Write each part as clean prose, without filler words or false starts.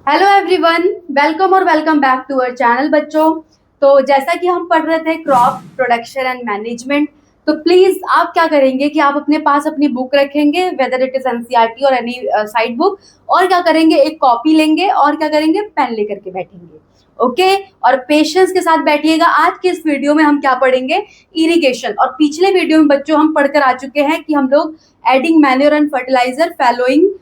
Hello everyone, welcome और welcome back to our channel बच्चों। तो जैसा कि हम पढ़ रहे थे क्रॉप प्रोडक्शन एंड मैनेजमेंट, तो प्लीज आप क्या करेंगे कि आप अपने पास अपनी बुक रखेंगे, वेदर इट इज एनसीईआरटी और एनी साइड बुक, और क्या करेंगे, एक कॉपी लेंगे और क्या करेंगे, पेन लेकर के बैठेंगे। ओके, और पेशेंस के साथ बैठिएगा। आज के इस वीडियो में हम क्या पढ़ेंगे, इरिगेशन। और पिछले वीडियो में बच्चों हम पढ़कर आ चुके हैं कि हम लोग adding manure and fertilizer, fallowing,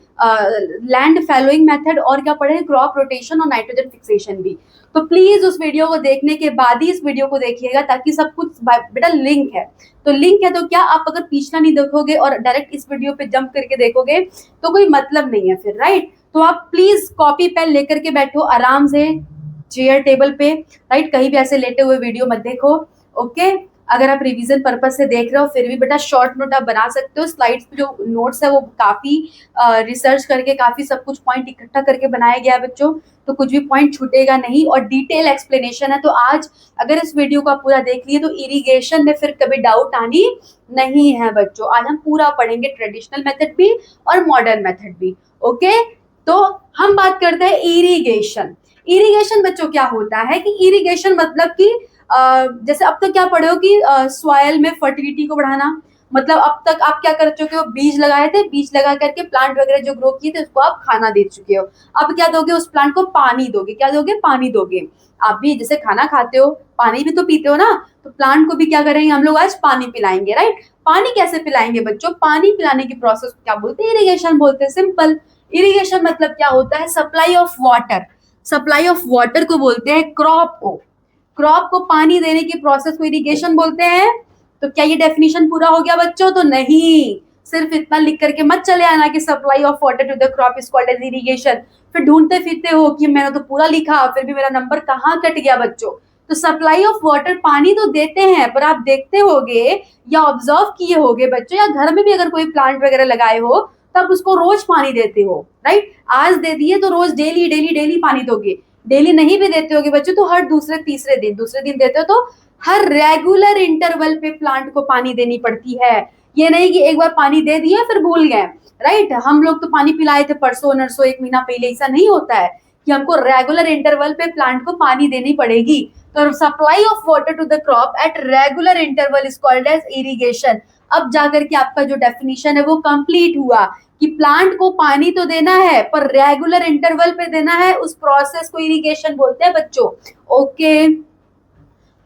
land fallowing method, और क्या पढ़े, क्रॉप रोटेशन और नाइट्रोजन फिक्सेशन भी। तो प्लीज उस वीडियो को देखने के बाद ही इस वीडियो को देखिएगा, ताकि सब कुछ बेटा लिंक है। तो लिंक है तो क्या, आप अगर पिछला नहीं देखोगे और डायरेक्ट इस वीडियो पे जंप करके देखोगे तो कोई मतलब नहीं है फिर, राइट। तो आप प्लीज कॉपी पेन लेकर के बैठो आराम से, चेयर टेबल पे, राइट। कहीं भी ऐसे लेटे हुए वीडियो मत देखो। ओके, अगर आप रिवीजन पर्पज से देख रहे हो फिर भी बेटा शॉर्ट नोट आप बना सकते हो। स्लाइड्स पे जो नोट्स है वो काफी रिसर्च करके, काफी सब कुछ पॉइंट इकट्ठा करके बनाया गया है बच्चों, तो कुछ भी पॉइंट छूटेगा नहीं और डिटेल एक्सप्लेनेशन है। तो आज अगर इस वीडियो को आप पूरा देख लिए तो इरिगेशन में फिर कभी डाउट आनी नहीं है बच्चों। आज हम पूरा पढ़ेंगे, ट्रेडिशनल मेथड भी और मॉडर्न मेथड भी। ओके, तो हम बात करते हैं इरिगेशन। इरिगेशन बच्चों क्या होता है कि इरिगेशन मतलब कि जैसे अब तक क्या पढ़े हो कि सॉइल में फर्टिलिटी को बढ़ाना। मतलब अब तक आप क्या कर चुके हो, बीज लगाए थे, बीज लगा करके प्लांट वगैरह जो ग्रो किए थे उसको आप खाना दे चुके हो। अब क्या दोगे, उस प्लांट को पानी दोगे। क्या दोगे, पानी दोगे। आप भी जैसे खाना खाते हो पानी भी तो पीते हो ना, तो प्लांट को भी क्या करेंगे हम लोग, आज पानी पिलाएंगे, राइट। पानी कैसे पिलाएंगे बच्चों, पानी पिलाने की प्रोसेस को क्या बोलते हैं, इरिगेशन बोलते हैं, सिंपल। इरिगेशन मतलब क्या होता है, supply of water. Supply of water को बोलते हैं क्रॉप को। क्रॉप को पानी देने की प्रोसेस को इरिगेशन बोलते हैं। तो क्या ये डेफिनेशन पूरा हो गया बच्चों, तो नहीं। सिर्फ इतना लिख करके मत चले आना कि supply of water to the crop is called as irrigation, फिर ढूंढते फिरते हो कि मैंने तो पूरा लिखा फिर भी मेरा नंबर कहाँ कट गया बच्चों। तो सप्लाई ऑफ वाटर, पानी तो देते हैं, पर आप देखते होगे या ऑब्जर्व किए होगे बच्चों, या घर में भी अगर कोई प्लांट वगैरह लगाए हो तब उसको रोज पानी देते हो, राइट। आज दे दिए तो रोज डेली डेली डेली पानी दोगे। डेली नहीं भी देते होगे बच्चों तो हर दूसरे दिन देते हो। तो हर रेगुलर इंटरवल पे प्लांट को पानी देनी पड़ती है। ये नहीं कि एक बार पानी दे दिया फिर भूल गए, राइट। हम लोग तो पानी पिलाए थे परसों नरसों एक महीना पहले, ऐसा नहीं होता है कि हमको रेगुलर इंटरवल पे प्लांट को पानी देनी पड़ेगी। तो supply of water to the crop at regular interval is called as irrigation. अब जाकर के आपका जो डेफिनेशन है वो कंप्लीट हुआ कि प्लांट को पानी तो देना है पर रेगुलर इंटरवल पे देना है, उस प्रोसेस को इरिगेशन बोलते हैं बच्चों। ओके,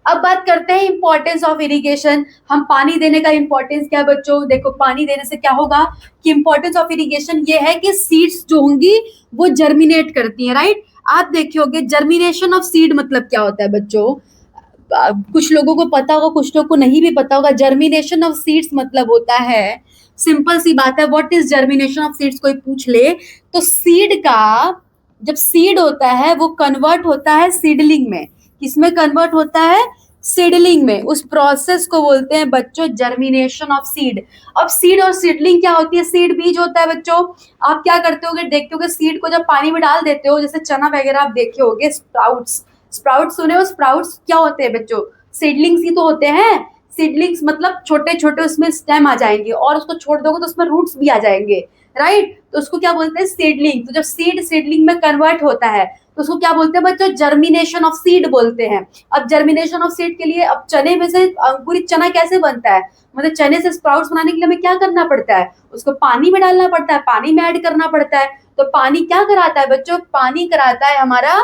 अब बात करते हैं इंपॉर्टेंस ऑफ इरिगेशन। हम पानी देने का इंपॉर्टेंस क्या है बच्चों, देखो पानी देने से क्या होगा कि इंपॉर्टेंस ऑफ इरिगेशन ये है कि सीड्स जो होंगी वो जर्मिनेट करती हैं, राइट। आप देखोगे जर्मिनेशन ऑफ सीड मतलब क्या होता है बच्चों, कुछ लोगों को पता होगा, कुछ लोगों को नहीं भी पता होगा। जर्मिनेशन ऑफ सीड्स मतलब होता है, सिंपल सी बात है, what is germination of seeds कोई पूछ ले तो सीड का, जब सीड होता है वो कन्वर्ट होता है सीडलिंग में। किसमें कन्वर्ट होता है, सीडलिंग में। उस प्रोसेस को बोलते हैं बच्चों जर्मिनेशन ऑफ सीड। अब सीड और सीडलिंग क्या होती है, सीड बीज होता है बच्चों। आप क्या करते होगे, देखते होगे सीड को जब पानी में डाल देते हो, जैसे चना वगैरह आप देखे होगे, स्प्राउट्स, स्प्राउट्स सुने हो, स्प्राउट्स क्या होते हैं बच्चों, सीडलिंग्स ही तो होते हैं। सीडलिंग्स मतलब छोटे छोटे उसमें स्टेम आ जाएंगे और उसको छोड़ दोगे तो उसमें रूट्स भी आ जाएंगे, राइट। तो उसको क्या बोलते हैं, सीडलिंग। तो जब सीड सीडलिंग में कन्वर्ट होता है तो उसको क्या बोलते हैं बच्चों, जर्मिनेशन ऑफ सीड बोलते हैं। अब जर्मिनेशन ऑफ सीड के लिए, अब चने में से अंकुरित चना कैसे बनता है, मतलब चने से स्प्राउट्स बनाने के लिए हमें क्या करना पड़ता है, उसको पानी में डालना पड़ता है, पानी में ऐड करना पड़ता है। तो पानी क्या कराता है बच्चों, पानी कराता है हमारा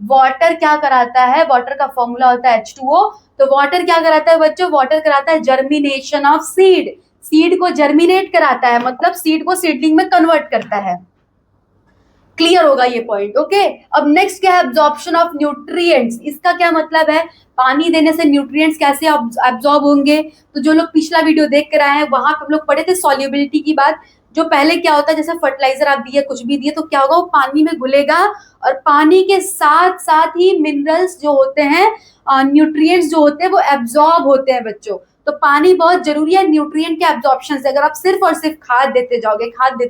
वाटर। क्या कराता है, वाटर का फॉर्मूला होता है H2O। तो वाटर क्या कराता है बच्चों, वाटर कराता है जर्मिनेशन ऑफ सीड। सीड को जर्मिनेट कराता है, मतलब सीड को सीडलिंग में कन्वर्ट करता है। क्लियर होगा ये पॉइंट, ओके। अब नेक्स्ट क्या है, एब्जॉर्प्शन ऑफ न्यूट्रिएंट्स। इसका क्या मतलब है, पानी देने से न्यूट्रिएंट्स कैसे एब्जॉर्ब होंगे। तो जो लोग पिछला वीडियो देख कर आए हैं वहां पे हम लोग पढ़े थे सॉल्युबिलिटी की बात। जो पहले क्या होता है, जैसे फर्टिलाइजर आप दिए, कुछ भी दिए, तो क्या होगा, वो पानी में घुलेगा और पानी के साथ साथ ही मिनरल्स जो होते हैं, न्यूट्रिएंट्स जो होते हैं वो एब्जॉर्ब होते हैं बच्चों। तो पानी बहुत जरूरी है न्यूट्रिएंट के एब्जॉर्प्शन से। अगर आप सिर्फ और सिर्फ खाद देते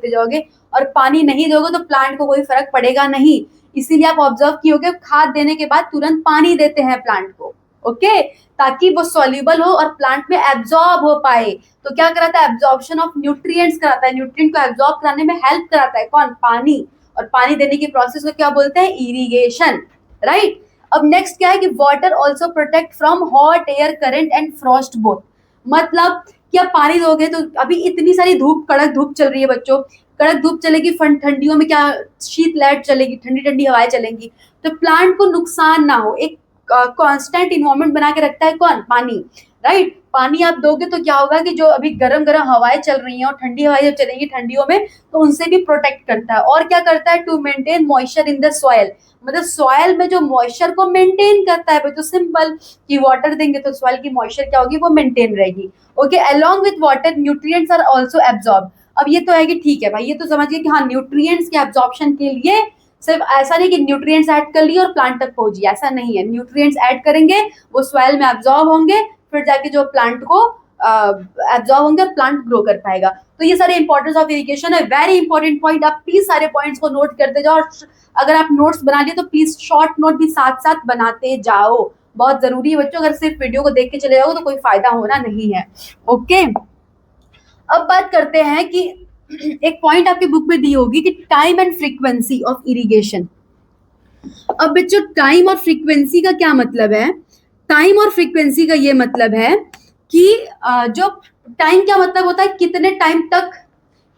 जाओगे और पानी नहीं दोगे तो प्लांट को कोई फर्क पड़ेगा नहीं। इसीलिए आप ऑब्जर्व किए, खाद देने के बाद तुरंत पानी देते हैं प्लांट को, ओके, ताकि वो सॉल्युबल हो और प्लांट में एब्जॉर्ब हो पाए। तो क्या कराता है, एब्जॉर्प्शन ऑफ न्यूट्रिएंट्स कराता है, न्यूट्रिएंट को एब्जॉर्ब कराने में हेल्प कराता है कौन, पानी। और पानी देने की प्रोसेस को क्या बोलते हैं, इरिगेशन, राइट। अब नेक्स्ट क्या है कि water also protect from hot air current and Frost both. मतलब कि आप पानी दोगे तो अभी इतनी सारी धूप, कड़क धूप चल रही है बच्चों, कड़क धूप चलेगी, ठंडियों में क्या शीत लहर चलेगी, ठंडी ठंडी हवाएं चलेंगी, तो प्लांट को नुकसान ना हो, एक कांस्टेंट इन्वायरमेंट बना के रखता है कौन, पानी, राइट। पानी आप दोगे तो क्या होगा कि जो अभी गरम गरम हवाएं चल रही हैं और ठंडी हवाएं जब चलेंगी ठंडियों में, तो उनसे भी प्रोटेक्ट करता है। और क्या करता है, to maintain moisture in the soil, मतलब सॉइल में जो मॉइस्चर को मेंटेन करता है बच्चों, सिंपल कि वाटर देंगे तो सॉइल की मॉइस्चर क्या होगी, वो मेंटेन रहेगी। Okay, along with water nutrients are also absorb. अब ये तो है कि ठीक है भाई, ये तो समझिए कि हाँ, न्यूट्रिएंट्स के एब्जॉर्प्शन के लिए सिर्फ ऐसा नहीं कि न्यूट्रिएंट्स ऐड कर लिए और प्लांट तक पहुंची, ऐसा नहीं है। न्यूट्रिएंट्स ऐड करेंगे, वो सॉइल में एब्जॉर्ब होंगे, फिर जाके जो प्लांट को एब्जॉर्ब होंगे और प्लांट ग्रो कर पाएगा। तो ये सारे इंपॉर्टेंस ऑफ इरिगेशन है, वेरी इंपॉर्टेंट पॉइंट। आप प्लीज सारे पॉइंट्स को नोट करते जाओ, और अगर आप नोट्स बना लिए तो प्लीज शॉर्ट नोट भी साथ साथ बनाते जाओ, बहुत जरूरी है बच्चों। अगर सिर्फ वीडियो को देख के चले जाओगे तो कोई फायदा होना नहीं है। ओके, अब बात करते हैं कि एक पॉइंट आपकी बुक में दी होगी कि time and frequency of irrigation. अब बच्चों, टाइम और फ्रीक्वेंसी का क्या मतलब है? टाइम और फ्रीक्वेंसी का ये मतलब है कि जो टाइम क्या मतलब होता है, कितने टाइम तक,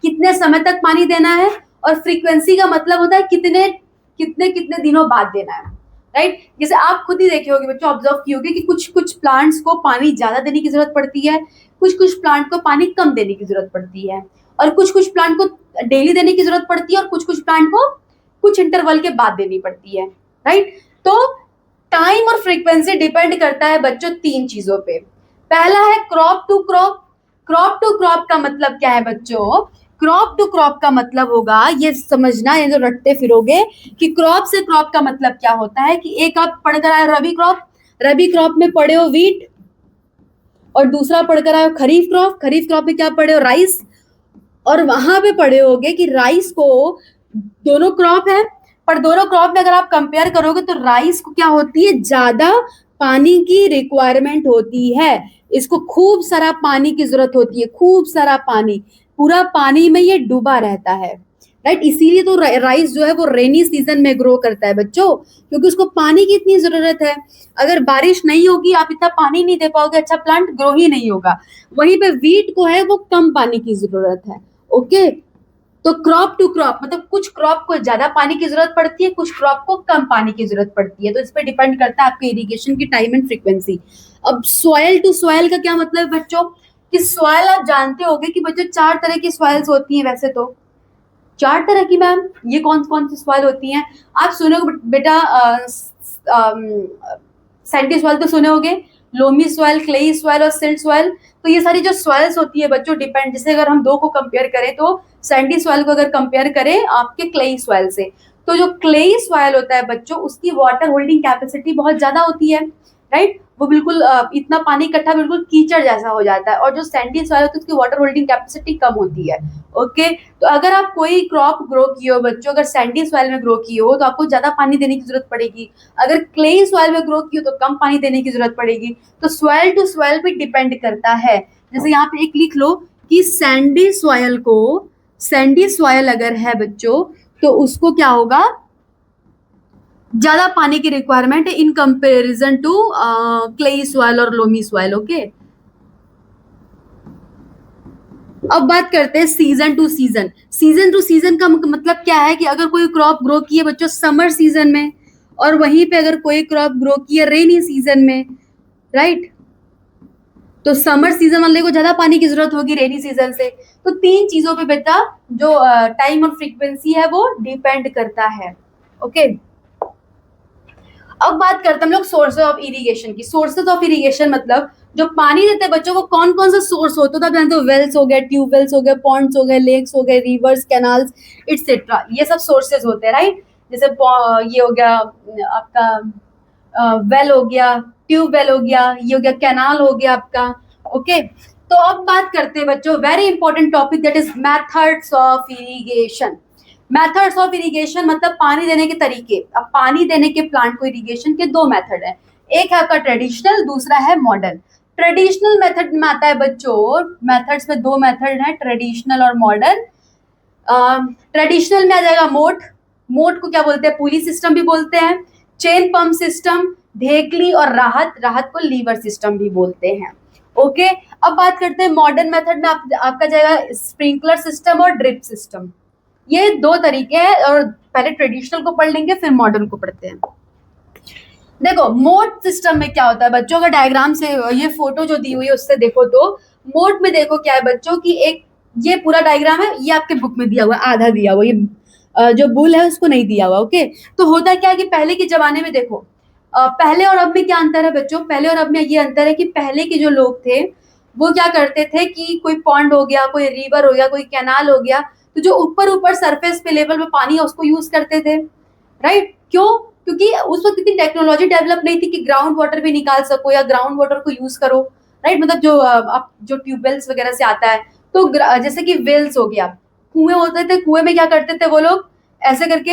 कितने समय तक पानी देना है, और फ्रीक्वेंसी का मतलब होता है कितने कितने कितने दिनों बाद देना है, राइट। जैसे आप खुद ही देखे होगे बच्चों, ऑब्जर्व किए होगे कि कुछ कुछ प्लांट्स को पानी ज्यादा देने की जरूरत पड़ती है, कुछ कुछ प्लांट को पानी कम देने की जरूरत पड़ती है, और कुछ कुछ प्लांट को डेली देने की जरूरत पड़ती है, और कुछ कुछ प्लांट को कुछ इंटरवल के बाद देनी पड़ती है, राइट। तो टाइम और फ्रीक्वेंसी डिपेंड करता है बच्चों तीन चीजों पे। पहला है crop to crop. Crop to crop का मतलब क्या है बच्चों? क्रॉप टू क्रॉप का मतलब होगा, ये समझना, ये जो रटते फिरोगे कि क्रॉप से क्रॉप का मतलब क्या होता है कि एक आप पढ़कर आए रबी क्रॉप, रबी क्रॉप में पढ़े हो वीट, और दूसरा पढ़कर आए खरीफ क्रॉप, खरीफ क्रॉप में क्या पढ़े हो, राइस, और वहां पे पढ़े होगे कि राइस को, दोनों क्रॉप है, पर दोनों क्रॉप में अगर आप कंपेयर करोगे तो राइस को क्या होती है, ज्यादा पानी की रिक्वायरमेंट होती है, इसको खूब सारा पानी की जरूरत होती है, खूब सारा पानी, पूरा पानी में ये डूबा रहता है, राइट। इसीलिए तो राइस जो है वो रेनी सीजन में ग्रो करता है बच्चों, क्योंकि उसको पानी की इतनी जरूरत है। अगर बारिश नहीं होगी, आप इतना पानी नहीं दे पाओगे, अच्छा प्लांट ग्रो ही नहीं होगा। वहीं पे वीट को है वो कम पानी की जरूरत है। ओके, तो क्रॉप टू क्रॉप मतलब कुछ क्रॉप को ज्यादा पानी की जरूरत पड़ती है, कुछ क्रॉप को कम पानी की जरूरत पड़ती है, तो इस पर डिपेंड करता है आपके इरिगेशन की टाइम एंड फ्रीक्वेंसी। अब सॉइल टू सॉइल का क्या मतलब है बच्चों? कि सॉइल आप जानते होंगे कि बच्चों चार तरह की सॉइल्स होती हैं, वैसे तो चार तरह की। मैम ये कौन कौन सी सॉइल होती हैं? आप सुनो बेटा, सैंडी सॉइल तो सुने होगे, लोमी सॉइल, क्लेई सॉइल और सिल्ट सॉइल। तो ये सारी जो सॉइल्स होती है बच्चों, डिपेंड, जैसे अगर हम दो को कंपेयर करें तो सैंडी सॉइल को अगर कंपेयर करें आपके क्लेई सॉइल से, तो जो क्लेई सॉइल होता है बच्चों, उसकी वाटर होल्डिंग कैपेसिटी बहुत ज्यादा होती है, राइट। वो बिल्कुल इतना पानी इकट्ठा बिल्कुल कीचड़ जैसा हो जाता है, और जो सैंडी सॉइल होती है उसकी वाटर होल्डिंग कैपेसिटी कम होती है। ओके, तो अगर आप कोई क्रॉप ग्रो किए हो बच्चों, अगर सैंडी सॉइल में ग्रो किए हो तो आपको ज्यादा पानी देने की जरूरत पड़ेगी, अगर क्ले सॉइल में ग्रो किए हो तो कम पानी देने की जरूरत पड़ेगी। तो सॉइल टू सॉइल भी डिपेंड करता है। जैसे यहाँ पे एक लिख लो कि सैंडी सॉइल को, सैंडी सॉइल अगर है बच्चों तो उसको क्या होगा, ज्यादा पानी की रिक्वायरमेंट है in comparison to clayey soil और लोमी सॉइल। ओके, अब बात करते हैं season to season. Season to season का मतलब क्या है कि अगर कोई क्रॉप ग्रो की है बच्चों समर सीजन में, और वहीं पे अगर कोई क्रॉप ग्रो की है रेनी सीजन में, राइट, तो समर सीजन वाले को ज्यादा पानी की जरूरत होगी रेनी सीजन से। तो तीन चीजों पे बेटा जो टाइम और फ्रीक्वेंसी है वो डिपेंड करता है। ओके, अब बात करते हैं हम लोग सोर्सेज ऑफ इरिगेशन की। सोर्सेज ऑफ इरिगेशन मतलब जो पानी देते हैं बच्चों को कौन कौन सा सोर्स होता है, तो आप जानते हो वेल्स हो गए, ट्यूबवेल्स हो गए, पॉन्ड्स हो गए, लेक्स हो गए, रिवर्स, कैनाल्स, इट्सेट्रा, ये सब सोर्सेज होते हैं, राइट। जैसे ये हो गया आपका वेल हो गया, ट्यूबवेल हो गया, ये हो गया कैनाल हो गया आपका। ओके, तो अब बात करते हैं बच्चों very important topic, that is methods of irrigation. Methods of irrigation मतलब पानी देने के तरीके। अब पानी देने के प्लांट को इरिगेशन के दो मेथड है, एक है आपका ट्रेडिशनल, दूसरा है मॉडर्न। ट्रेडिशनल मेथड में आता है बच्चों, मेथड्स में दो मेथड है, ट्रेडिशनल और मॉडर्न। ट्रेडिशनल में आ जाएगा मोट, मोट को क्या बोलते हैं, पुली सिस्टम भी बोलते हैं, चेन पंप सिस्टम, ढेकली और राहत, राहत को लीवर सिस्टम भी बोलते हैं। ओके, अब बात करते हैं मॉडर्न मेथड में आपका जाएगा स्प्रिंकलर सिस्टम और ड्रिप सिस्टम। ये दो तरीके हैं, और पहले ट्रेडिशनल को पढ़ लेंगे फिर मॉडर्न को पढ़ते हैं। देखो मोट सिस्टम में क्या होता है बच्चों, का डायग्राम से ये फोटो जो दी हुई है उससे देखो तो मोट में देखो क्या है बच्चों की, एक ये पूरा डायग्राम है, ये आपके बुक में दिया हुआ है, आधा दिया हुआ, ये जो बुल है उसको नहीं दिया हुआ। ओके, तो होता क्या है कि पहले के जमाने में देखो, पहले और अब में क्या अंतर है बच्चों, पहले और अब में ये अंतर है कि पहले के जो लोग थे वो क्या करते थे कि कोई पॉन्ड हो गया, कोई रिवर हो गया, कोई कैनाल हो गया, तो जो ऊपर ऊपर सरफेस पे लेवल पे पानी है उसको यूज करते थे, राइट? क्यों? क्योंकि उस वक्त इतनी टेक्नोलॉजी डेवलप नहीं थी कि ग्राउंड वाटर भी निकाल सको या ग्राउंड वाटर को यूज करो, राइट? मतलब जो आप जो ट्यूबवेल्स वगैरह से आता है, तो जैसे कि वेल्स हो गया, कुएं होते थे, कुएं में क्या करते थे वो लोग, ऐसे करके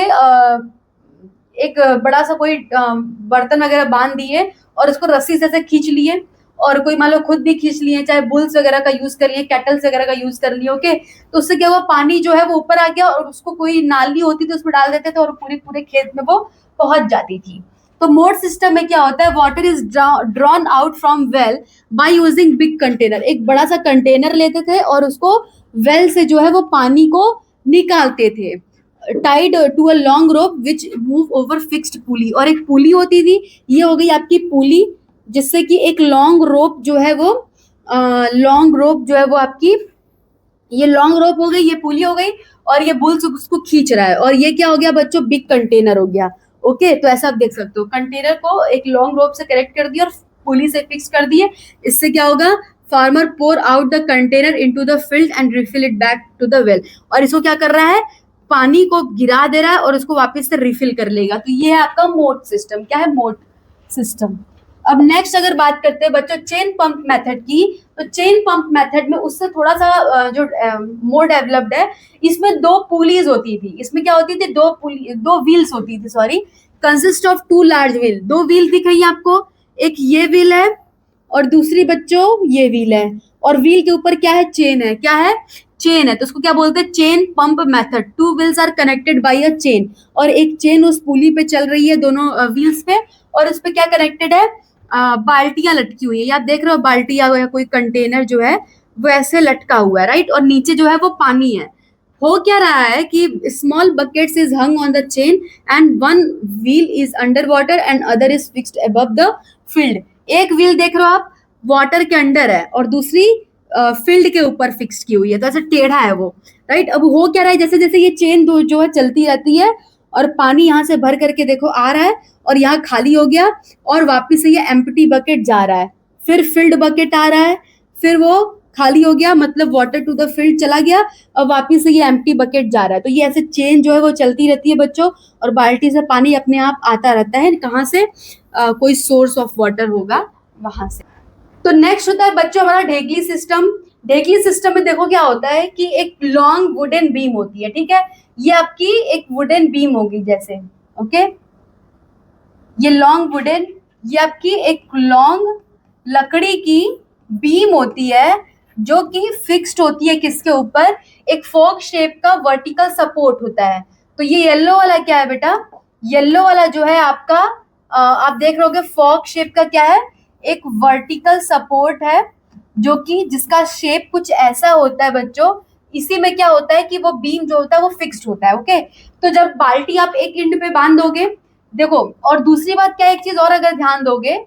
एक बड़ा सा कोई बर्तन वगैरह बांध दिए और उसको रस्सी से ऐसे खींच लिए, और कोई मान लो खुद भी खींच लिए, चाहे बुल्स वगैरह का यूज कर लिए, कैटल्स वगैरह का यूज कर लिए। ओके, तो उससे क्या हुआ, पानी जो है वो ऊपर आ गया और उसको कोई नाली होती थी उसमें डाल देते थे और पूरे पूरे खेत में वो पहुंच जाती थी। तो मोट सिस्टम में क्या होता है, water is drawn out from well by using big container. एक बड़ा सा कंटेनर लेते थे और उसको वेल से जो है वो पानी को निकालते थे, tied to a long rope which move over fixed pulley. और एक पुली होती थी, ये हो गई आपकी पुली, जिससे कि एक लॉन्ग रोप जो है वो लॉन्ग रोप जो है वो आपकी, ये लॉन्ग रोप हो गई, ये पुली हो गई, और ये बुल्स उसको खींच रहा है, और ये क्या हो गया बच्चों, बिग कंटेनर हो गया। ओके, तो ऐसा आप देख सकते हो, कंटेनर को एक लॉन्ग रोप से कनेक्ट कर दिया और पुली से फिक्स कर दिए। इससे क्या होगा, farmer pour out the container into the field and refill it back to the well. और इसको क्या कर रहा है, पानी को गिरा दे रहा है और उसको वापस से रिफिल कर लेगा। तो ये है आपका मोट सिस्टम। क्या है, मोट सिस्टम। अब नेक्स्ट अगर बात करते हैं बच्चों चेन पंप मेथड की, तो चेन पंप मेथड में उससे थोड़ा सा जो मोर डेवलप्ड है, इसमें दो पुलीज होती थी। इसमें क्या होती थी, दो व्हील्स होती थी, sorry, consist of two large wheel. दो व्हील दिख रही है आपको, एक ये व्हील है और दूसरी बच्चों ये व्हील है, और व्हील के ऊपर क्या है, चेन है। क्या है, चेन है। तो उसको क्या बोलते हैं, chain pump method. Two wheels are connected by a chain, और एक चेन उस पुली पे चल रही है दोनों व्हील्स पे, और उस पे क्या कनेक्टेड है, बाल्टियां लटकी हुई है। आप देख रहे हो बाल्टी या कोई कंटेनर जो है वो ऐसे लटका हुआ है, राइट? और नीचे जो है वो पानी है। हो क्या रहा है कि small buckets is hung on the chain and one wheel is under water and other is fixed above the field. एक व्हील देख रहे हो आप वाटर के अंडर है और दूसरी फील्ड के ऊपर फिक्स की हुई है, तो ऐसा टेढ़ा है वो, राइट? अब हो क्या रहा है, जैसे जैसे ये चेन जो है चलती रहती है और पानी यहाँ से भर करके देखो आ रहा है और यहाँ खाली हो गया, और वापिस से ये एम्प्टी बकेट जा रहा है, फिर फिल्ड बकेट आ रहा है, फिर वो खाली हो गया, मतलब वाटर टू द फील्ड चला गया, और वापिस से ये एम्प्टी बकेट जा रहा है। तो ये ऐसे चेन जो है वो चलती रहती है बच्चों, और बाल्टी से पानी अपने आप आता रहता है। कहाँ से, कोई सोर्स ऑफ वाटर होगा वहां से। तो नेक्स्ट होता है बच्चों हमारा ढेकली सिस्टम। ढेकली सिस्टम में देखो क्या होता है कि एक लॉन्ग वुडन बीम होती है, ठीक है? ये आपकी एक वुडन बीम होगी जैसे, ओके, ये लॉन्ग वुडन, ये आपकी एक लॉन्ग लकड़ी की बीम होती है जो कि फिक्स्ड होती है किसके ऊपर, एक फॉक शेप का वर्टिकल सपोर्ट होता है। तो ये येलो वाला क्या है बेटा, येलो वाला जो है आपका आप देख रहे होगे फॉक शेप का क्या है, एक वर्टिकल सपोर्ट है, जो कि जिसका शेप कुछ ऐसा होता है बच्चों। इसी में क्या होता है कि वो बीम जो होता है वो फिक्स्ड होता है। ओके, तो जब बाल्टी आप एक एंड पे बांध दोगे, देखो, और दूसरी बात क्या है, एक चीज और अगर ध्यान दोगे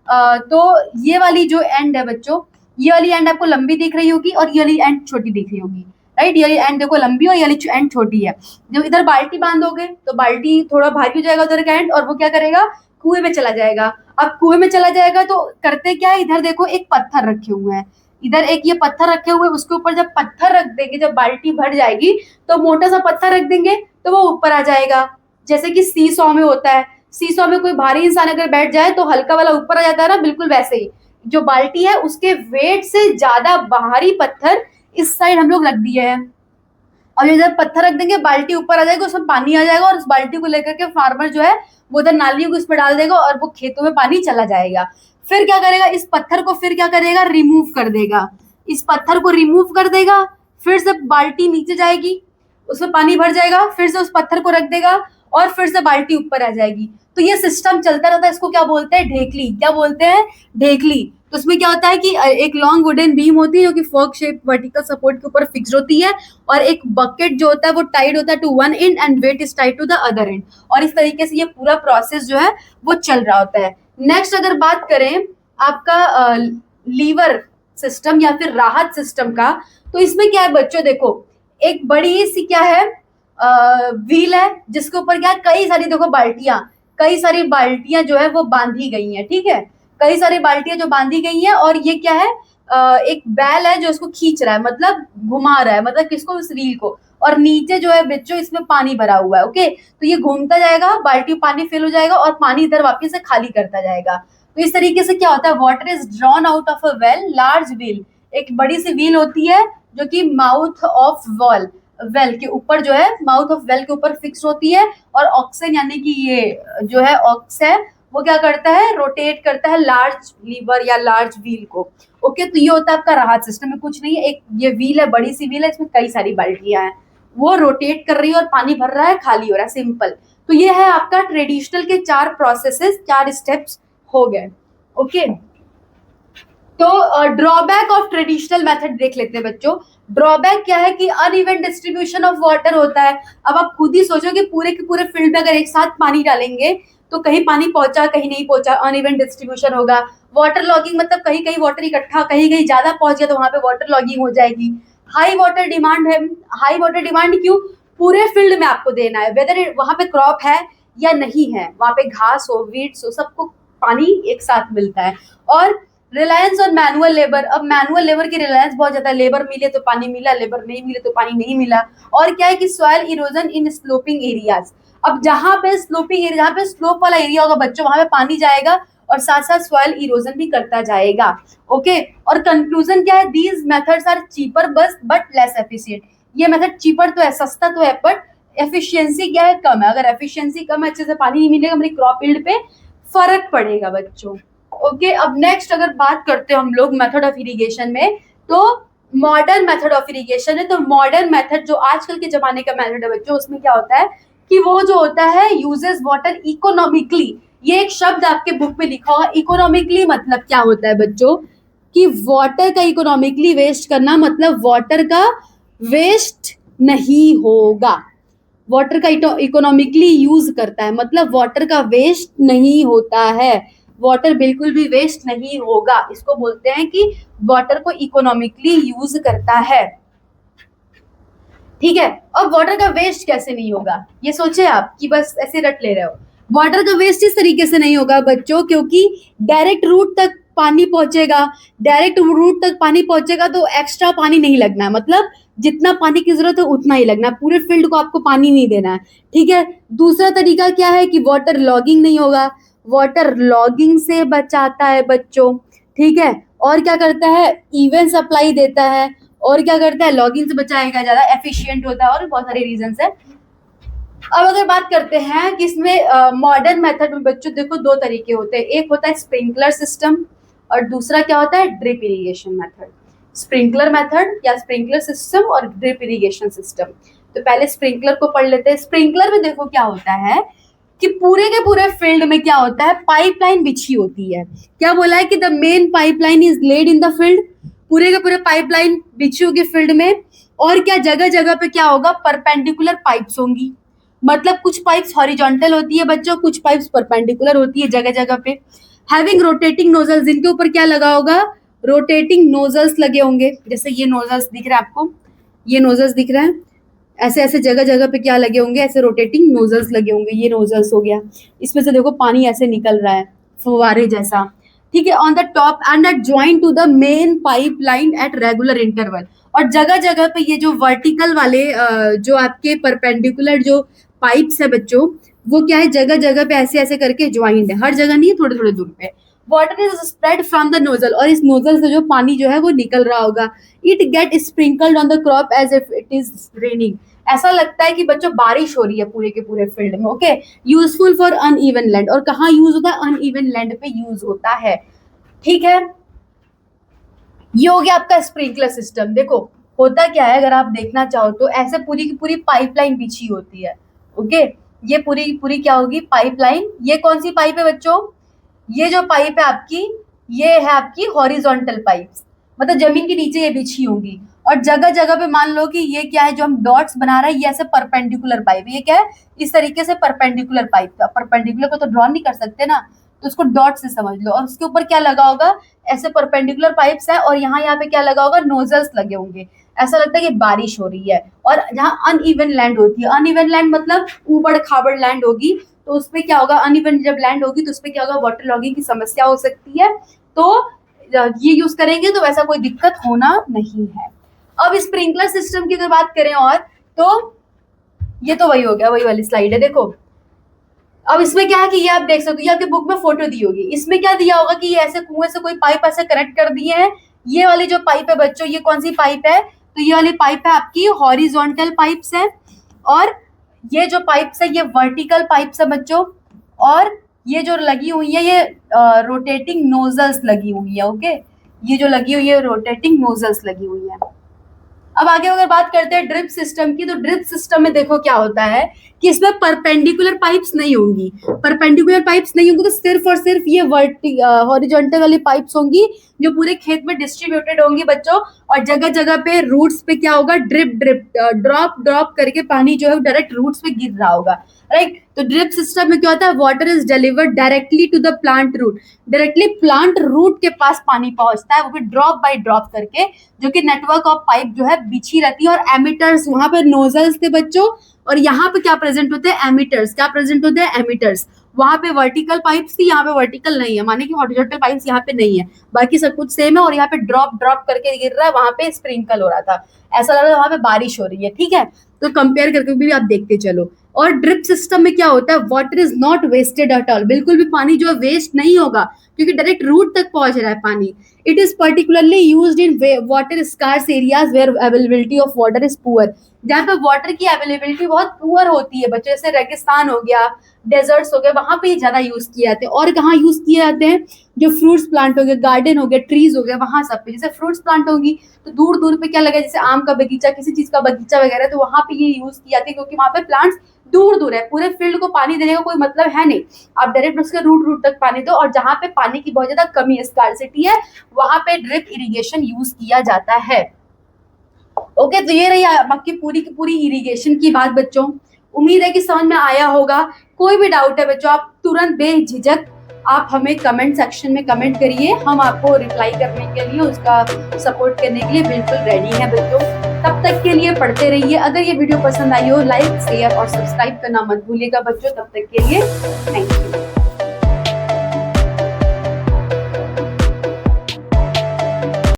तो ये वाली जो एंड है बच्चों, ये वाली एंड आपको लंबी दिख रही होगी और ये वाली एंड छोटी दिख रही होगी, राइट? ये वाली एंड देखो लंबी और ये वाली एंड छोटी है। जब इधर बाल्टी बांधोगे तो बाल्टी थोड़ा भारी हो जाएगा उधर का एंड, और वो क्या करेगा, कुएं में चला जाएगा। अब कुएं में चला जाएगा तो करते क्या है, इधर देखो एक पत्थर रखे हुए हैं, इधर एक ये पत्थर रखे हुए, उसके ऊपर जब पत्थर रख देंगे, जब बाल्टी भर जाएगी तो मोटा सा पत्थर रख देंगे तो वो ऊपर आ जाएगा। जैसे कि सी सॉ में होता है, सी सॉ में कोई भारी इंसान अगर बैठ जाए तो हल्का वाला ऊपर आ जाता है ना, बिल्कुल वैसे ही जो बाल्टी है उसके वेट से ज्यादा भारी पत्थर इस साइड हम लोग रख दिए हैं। और इधर पत्थर रख देंगे, बाल्टी ऊपर आ जाएगा, उसमें पानी आ जाएगा, और उस बाल्टी को लेकर के फार्मर जो है वो उधर नालियों को उसमें डाल देगा और वो खेतों में पानी चला जाएगा। फिर क्या करेगा, इस पत्थर को फिर क्या करेगा, रिमूव कर देगा, इस पत्थर को रिमूव कर देगा, फिर से बाल्टी नीचे जाएगी, उसमें पानी भर जाएगा, फिर से उस पत्थर को रख देगा और फिर से बाल्टी ऊपर आ जाएगी। तो ये सिस्टम चलता रहता है, इसको क्या बोलते हैं, ढेकली। क्या बोलते हैं, ढेकली। तो उसमें क्या होता है कि एक लॉन्ग वुडन बीम होती है जो कि फोर्क शेप वर्टिकल सपोर्ट के ऊपर फिक्स होती है, और एक बकेट जो होता है वो टाइड होता है to one end and weight is tied to the other end. और इस तरीके से ये पूरा प्रोसेस जो है वो चल रहा होता है। नेक्स्ट अगर बात करें आपका लीवर सिस्टम या फिर राहत सिस्टम का, तो इसमें क्या है बच्चों, देखो एक बड़ी सी क्या है व्हील है जिसके ऊपर क्या है कई सारी, देखो कई सारी बाल्टियां जो है वो बांधी गई हैं, ठीक है, कई सारी बाल्टियां जो बांधी गई हैं, और ये क्या है एक बैल है जो इसको खींच रहा है, मतलब घुमा रहा है, मतलब किसको, इस व्हील को। और नीचे जो है बच्चों इसमें पानी भरा हुआ है, ओके। तो ये घूमता जाएगा, बाल्टी पानी फिल हो जाएगा और पानी इधर वापस से खाली करता जाएगा। तो इस तरीके से क्या होता है, water is drawn out of a well large wheel. एक बड़ी सी व्हील होती है जो कि माउथ ऑफ वेल के ऊपर जो है, माउथ ऑफ वेल के ऊपर फिक्स होती है, और ऑक्सीजन यानी कि ये जो है ऑक्स है वो क्या करता है, रोटेट करता है लार्ज लीवर या लार्ज व्हील को, ओके। तो ये होता है आपका राहत सिस्टम में, कुछ नहीं है, एक ये व्हील है, बड़ी सी व्हील है, इसमें कई सारी बाल्टियां हैं, वो रोटेट कर रही है और पानी भर रहा है, खाली हो रहा है, सिंपल। तो ये है आपका ट्रेडिशनल के 4 प्रोसेसेस, 4 स्टेप्स हो गए, ओके। तो ड्रॉबैक ऑफ ट्रेडिशनल मेथड देख लेते हैं बच्चों। ड्रॉबैक क्या है कि अनइवन डिस्ट्रीब्यूशन ऑफ वाटर होता है। अब आप खुद ही सोचो कि पूरे के पूरे फील्ड में अगर एक साथ पानी डालेंगे तो कहीं पानी पहुंचा, कहीं नहीं पहुंचा, अनइवन डिस्ट्रीब्यूशन होगा। वाटर लॉगिंग मतलब कहीं कहीं वाटर इकट्ठा, कहीं कहीं ज्यादा पहुंच गया तो वहां पे वाटर लॉगिंग हो जाएगी। हाई वाटर डिमांड है, हाई वाटर डिमांड क्यों, पूरे फील्ड में आपको देना है, वेदर वहां पे क्रॉप है या नहीं है, वहां पे घास हो, वीड्स हो, सबको पानी एक साथ मिलता है। और रिलायंस और मैनुअल लेबर, अब मैनुअल लेबर की रिलायंस बहुत ज्यादा, लेबर मिले तो पानी मिला, लेबर नहीं मिले तो पानी नहीं मिला। और क्या है कि सॉइल इरोजन इन स्लोपिंग एरियाज, अब जहां पे स्लोपिंग एरिया, जहां पे स्लोप वाला एरिया होगा बच्चों, वहां पे पानी जाएगा और साथ साथ सॉइल इरोजन भी करता जाएगा, ओके। और कंक्लूजन क्या है, these methods are cheaper but less efficient. ये मेथड चीपर तो है, सस्ता तो है, बट एफिशिएंसी क्या है, कम है। अगर एफिशिएंसी कम है, अच्छे से पानी नहीं मिलेगा, हमारी क्रॉप यील्ड पे फर्क पड़ेगा बच्चों, ओके। अब नेक्स्ट अगर बात करते हैं हम लोग मेथड ऑफ इरिगेशन में, तो मॉडर्न मेथड ऑफ इरिगेशन है। तो मॉडर्न मेथड जो आजकल के जमाने का मेथड है बच्चों, उसमें क्या होता है कि वो जो होता है यूजेस वाटर इकोनॉमिकली। ये एक शब्द आपके बुक में लिखा होगा, इकोनॉमिकली मतलब क्या होता है बच्चों, कि वाटर का इकोनॉमिकली वेस्ट करना, मतलब वाटर का वेस्ट नहीं होगा, वाटर का इकोनॉमिकली यूज करता है, मतलब वाटर का वेस्ट नहीं होता है, वाटर बिल्कुल भी वेस्ट नहीं होगा, इसको बोलते हैं कि वाटर को इकोनॉमिकली यूज करता है, ठीक है। अब वाटर का वेस्ट कैसे नहीं होगा, ये सोचे आप कि बस ऐसे रट ले रहे हो। वाटर का वेस्ट इस तरीके से नहीं होगा बच्चों, क्योंकि डायरेक्ट रूट तक पानी पहुंचेगा, डायरेक्ट रूट तक पानी पहुंचेगा तो एक्स्ट्रा पानी नहीं लगना है, मतलब जितना पानी की जरूरत है उतना ही लगना है, पूरे फील्ड को आपको पानी नहीं देना है, ठीक है। दूसरा तरीका क्या है कि वाटर लॉगिंग नहीं होगा, वाटर लॉगिंग से बचाता है बच्चों, ठीक है। और क्या करता है, इवन सप्लाई देता है, और क्या करता है, लॉगिंग से बचाएगा, ज्यादा एफिशिएंट होता है, और बहुत सारे रीजन है। अब अगर बात करते हैं कि इसमें मॉडर्न मेथड में बच्चों देखो 2 तरीके होते हैं, एक होता है स्प्रिंकलर सिस्टम और दूसरा क्या होता है, drip irrigation method. Sprinkler method या स्प्रिंकलर सिस्टम और ड्रिप इरिगेशन सिस्टम। तो पहले स्प्रिंकलर को पढ़ लेते हैं। स्प्रिंकलर में देखो क्या होता है कि पूरे के पूरे फील्ड में क्या होता है, पाइपलाइन बिछी होती है। क्या बोला है कि the main pipeline is laid in the field, पूरे के पूरे पाइपलाइन बिछी होगी फील्ड में। और क्या जगह जगह पे क्या होगा, परपेंडिकुलर पाइप्स होंगी, मतलब कुछ पाइप्स हॉरिजॉन्टल होती है बच्चों, कुछ पाइप्स परपेंडिकुलर होती है जगह जगह पे। हैविंग रोटेटिंग नोजल्स, जिनके ऊपर क्या लगा होगा, रोटेटिंग नोजल्स लगे होंगे, जैसे ये नोजल्स दिख रहा है आपको, ये नोजल्स दिख रहा है, ऐसे ऐसे जगह जगह पे क्या लगे होंगे, ऐसे रोटेटिंग नोजल्स लगे होंगे, ये नोजल्स हो गया, इसमें से देखो पानी ऐसे निकल रहा है फुवारे जैसा, ठीक है। On the top and at join to the main pipe line at regular interval. और जगह जगह पे ये जो वर्टिकल वाले जो आपके परपेंडिकुलर जो पाइप्स है बच्चों, वो क्या है, जगह जगह पे ऐसे ऐसे करके ज्वाइंट है, हर जगह नहीं है, थोड़े थोड़े दूर पे। Water is spread from the nozzle, और इस नोजल से जो पानी जो है वो निकल रहा होगा। It get sprinkled on the crop as if it is raining, ऐसा लगता है कि बच्चों बारिश हो रही है पूरे के पूरे फील्ड में, okay. Useful for uneven land, और कहाँ यूज होता है, अनइवन लैंड पे यूज होता है, ठीक है। ये हो गया आपका स्प्रिंकलर सिस्टम। देखो होता क्या है, अगर आप देखना चाहो तो ऐसे पूरी की पूरी पाइपलाइन बिछी होती है, ओके। ये पूरी पूरी क्या होगी, पाइपलाइन। ये कौन सी पाइप है बच्चों, ये जो पाइप है आपकी, ये है आपकी हॉरिजॉन्टल पाइप्स, मतलब जमीन के नीचे ये बिछी होंगी। और जगह जगह पे मान लो कि ये क्या है जो हम डॉट्स बना रहे हैं, ये ऐसे परपेंडिकुलर पाइप, ये क्या है इस तरीके से परपेंडिकुलर पाइप का, परपेंडिकुलर को तो ड्रॉ नहीं कर सकते ना, तो उसको डॉट से समझ लो। और उसके ऊपर क्या लगा होगा, ऐसे परपेंडिकुलर पाइप्स है, और यहाँ पे क्या लगा होगा, नोजल्स लगे होंगे। ऐसा लगता है कि बारिश हो रही है। और जहाँ अनइवन लैंड होती है, अनइवन लैंड मतलब ऊबड़ खाबड़ लैंड होगी, तो उसपे क्या होगा, अनइवन जब लैंड होगी तो उसपे क्या होगा, वाटर लॉगिंग की समस्या हो सकती है। तो ये यूज करेंगे तो वैसा कोई दिक्कत होना नहीं है। अब स्प्रिंकलर सिस्टम की अगर बात करें और, तो ये तो वही हो गया, वही वाली स्लाइड है देखो। अब इसमें क्या है कि ये आप देख सकते हो, ये आपके बुक में फोटो दी होगी, इसमें क्या दिया होगा कि ये ऐसे कुएं से कोई पाइप ऐसे कनेक्ट कर दिए हैं। ये वाली जो पाइप है बच्चों, ये कौन सी पाइप है, तो ये वाली पाइप है आपकी हॉरिजॉन्टल पाइप्स है। और ये जो पाइप्स है ये वर्टिकल पाइप्स है बच्चों। और ये जो लगी हुई है ये रोटेटिंग नोजल्स लगी हुई है। ओके, ये जो लगी हुई है रोटेटिंग नोजल्स लगी हुई है। अब आगे अगर बात करते हैं ड्रिप सिस्टम की, तो ड्रिप सिस्टम में देखो क्या होता है कि इसमें परपेंडिकुलर पाइप्स नहीं होंगी। परपेंडिकुलर पाइप्स नहीं होंगी तो सिर्फ और सिर्फ ये हॉरिजॉन्टल वाली पाइप्स होंगी, जो पूरे खेत में डिस्ट्रीब्यूटेड होंगी बच्चों। और जगह जगह पे रूट्स पे क्या होगा, ड्रिप ड्रिप ड्रॉप ड्रॉप करके पानी जो है डायरेक्ट रूट्स पे गिर रहा होगा, राइट। तो ड्रिप सिस्टम में क्या होता है, water is delivered directly to the plant root, directly plant root के पास पानी पहुंचता है, वो भी ड्रॉप बाय ड्रॉप करके, जो कि नेटवर्क ऑफ पाइप जो है बिछी रहती है। और एमिटर्स, वहां पे नोजल्स थे बच्चों, और यहाँ पे क्या प्रेजेंट होते हैं, एमिटर्स। क्या प्रेजेंट होते हैं, एमिटर्स। वहां पे वर्टिकल पाइप्स थी, यहाँ पे वर्टिकल नहीं है, माने कि हॉरिजॉन्टल पाइप्स यहाँ पे नहीं है, बाकी सब कुछ सेम है। और यहाँ पे ड्रॉप ड्रॉप करके गिर रहा है, वहां पे स्प्रिंकल हो रहा था, ऐसा लग रहा है वहां पे बारिश हो रही है, ठीक है। तो कंपेयर करके भी आप देखते चलो। और ड्रिप सिस्टम में क्या होता है, water is not wasted at all, बिल्कुल भी पानी जो है वेस्ट नहीं होगा, क्योंकि डायरेक्ट रूट तक पहुंच रहा है पानी। It is particularly used in water scarce areas where availability of water is poor, जहाँ पे वाटर की अवेलेबिलिटी बहुत पुअर होती है बच्चों, जैसे रेगिस्तान हो गया, डेजर्ट्स हो गए, वहां पे ज्यादा यूज किए जाते हैं। और कहाँ यूज किए जाते हैं, जो फ्रूट्स प्लांट हो गए, गार्डन हो गया, ट्रीज हो गया, वहां सब पे। जैसे फ्रूट्स प्लांट होगी तो दूर दूर पे क्या लगा, जैसे आम का बगीचा, किसी चीज का बगीचा वगैरह, तो वहां पे ये यूज की जाती है, क्योंकि वहां पे प्लांट्स दूर दूर है, पूरे फील्ड को पानी देने का कोई मतलब है नहीं, आप डायरेक्ट उसके रूट रूट तक पानी दो। और जहां पे पानी की बहुत ज्यादा कमी, स्कार्सिटी है, वहां पे ड्रिप इरिगेशन यूज किया जाता है। ओके, तो ये रही आपकी पूरी की पूरी इरिगेशन की बात बच्चों। उम्मीद है कि समझ में आया होगा। कोई भी डाउट है बच्चों, आप तुरंत बेझिझक आप हमें कमेंट सेक्शन में कमेंट करिए, हम आपको रिप्लाई करने के लिए, उसका सपोर्ट करने के लिए बिल्कुल रेडी है बच्चों। तब तक के लिए पढ़ते रहिए। अगर ये वीडियो पसंद आई हो, लाइक शेयर और सब्सक्राइब करना मत भूलिएगा बच्चों। तब तक के लिए थैंक यू।